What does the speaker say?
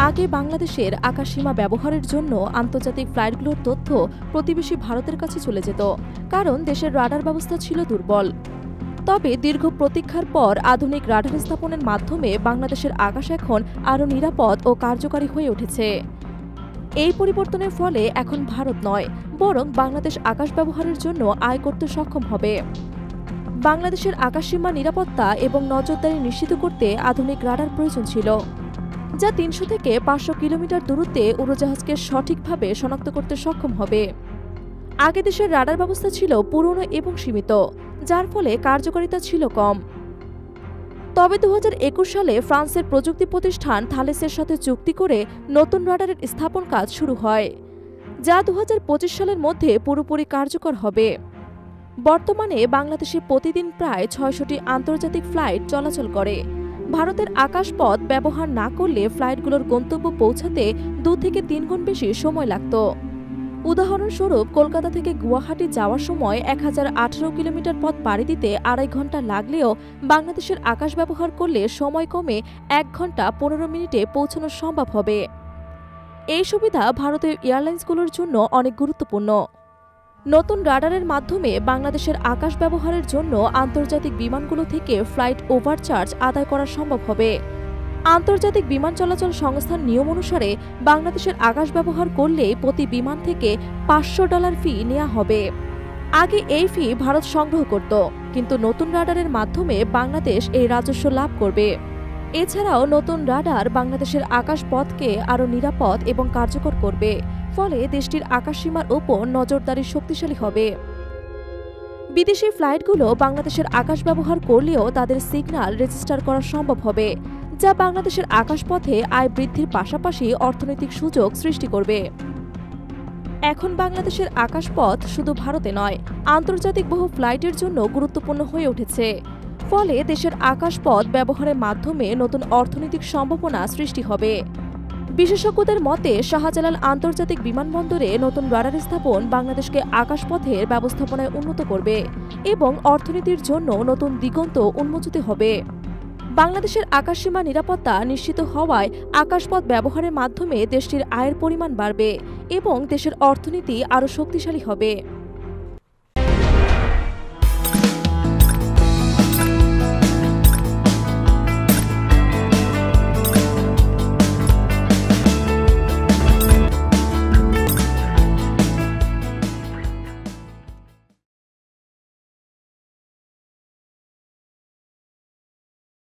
আগে বাংলাদেশের আকাশসীমা ব্যবহারের জন্য আন্তর্জাতিক ফ্লাইটগুলোর তথ্য প্রতিবেশী ভারতের কাছে চলে যেত, কারণ দেশের রাডার ব্যবস্থা ছিল দুর্বল। তবে দীর্ঘ প্রতীক্ষার পর আধুনিক রাডার স্থাপনের মাধ্যমে বাংলাদেশের আকাশ এখন আরও নিরাপদ ও কার্যকরী হয়ে উঠেছে। এই পরিবর্তনের ফলে এখন ভারত নয়, বরং বাংলাদেশ আকাশ ব্যবহারের জন্য আয় করতে সক্ষম হবে। বাংলাদেশের আকাশসীমা নিরাপত্তা এবং নজরদারি নিশ্চিত করতে আধুনিক রাডার প্রয়োজন ছিল, যা ৩০০ থেকে ৫০০ কিলোমিটার দূরত্বে উড়োজাহাজকে সঠিকভাবে শনাক্ত করতে সক্ষম হবে। আগে দেশের রাডার ব্যবস্থা ছিল পুরনো এবং সীমিত, যার ফলে কার্যকারিতা ছিল কম। তবে ২০২১ সালে ফ্রান্সের প্রযুক্তি প্রতিষ্ঠান থালেসের সাথে চুক্তি করে নতুন রাডারের স্থাপন কাজ শুরু হয়, যা ২০২৫ সালের মধ্যে পুরোপুরি কার্যকর হবে। বর্তমানে বাংলাদেশে প্রতিদিন প্রায় ৬০০টি আন্তর্জাতিক ফ্লাইট চলাচল করে। ভারতের আকাশপথ ব্যবহার না করলে ফ্লাইটগুলোর গন্তব্য পৌঁছাতে ২ থেকে ৩ গুণ বেশি সময় লাগত। উদাহরণস্বরূপ, কলকাতা থেকে গুয়াহাটি যাওয়ার সময় ১০১৮ কিলোমিটার পথ পাড়ি দিতে ২.৫ ঘন্টা লাগলেও বাংলাদেশের আকাশ ব্যবহার করলে সময় কমে ১ ঘন্টা ১৫ মিনিটে পৌঁছানো সম্ভব হবে। এই সুবিধা ভারতীয় এয়ারলাইন্সগুলোর জন্য অনেক গুরুত্বপূর্ণ। নতুন রাডারের মাধ্যমে বাংলাদেশের আকাশ ব্যবহারের জন্য আন্তর্জাতিক বিমানগুলো থেকে ফ্লাইট ওভারচার্জ আদায় করা সম্ভব হবে। আন্তর্জাতিক বিমান চলাচল সংস্থার নিয়ম অনুসারে বাংলাদেশের আকাশ ব্যবহার করলে প্রতি বিমান থেকে $৫০০ ফি নেওয়া হবে। আগে এই ফি ভারত সংগ্রহ করত, কিন্তু নতুন রাডারের মাধ্যমে বাংলাদেশ এই রাজস্ব লাভ করবে। এছাড়াও নতুন রাডার বাংলাদেশের আকাশপথকে আরও নিরাপদ এবং কার্যকর করবে, ফলে দেশটির আকাশসীমার ওপর নজরদারি শক্তিশালী হবে। বিদেশি ফ্লাইটগুলো বাংলাদেশের আকাশ ব্যবহার করলেও তাদের সিগন্যাল রেজিস্টার করা সম্ভব হবে, যা বাংলাদেশের আকাশপথে আয় বৃদ্ধির পাশাপাশি অর্থনৈতিক সুযোগ সৃষ্টি করবে। এখন বাংলাদেশের আকাশপথ শুধু ভারতে নয়, আন্তর্জাতিক বহু ফ্লাইটের জন্য গুরুত্বপূর্ণ হয়ে উঠেছে। ফলে দেশের আকাশপথ ব্যবহারের মাধ্যমে নতুন অর্থনৈতিক সম্ভাবনা সৃষ্টি হবে। বিশেষজ্ঞদের মতে, শাহজালাল আন্তর্জাতিক বিমানবন্দরে নতুন রাডার স্থাপন বাংলাদেশকে আকাশপথের ব্যবস্থাপনায় উন্নত করবে এবং অর্থনীতির জন্য নতুন দিগন্ত উন্মোচিত হবে। বাংলাদেশের আকাশসীমা নিরাপত্তা নিশ্চিত হওয়ায় আকাশপথ ব্যবহারের মাধ্যমে দেশটির আয়ের পরিমাণ বাড়বে এবং দেশের অর্থনীতি আরও শক্তিশালী হবে।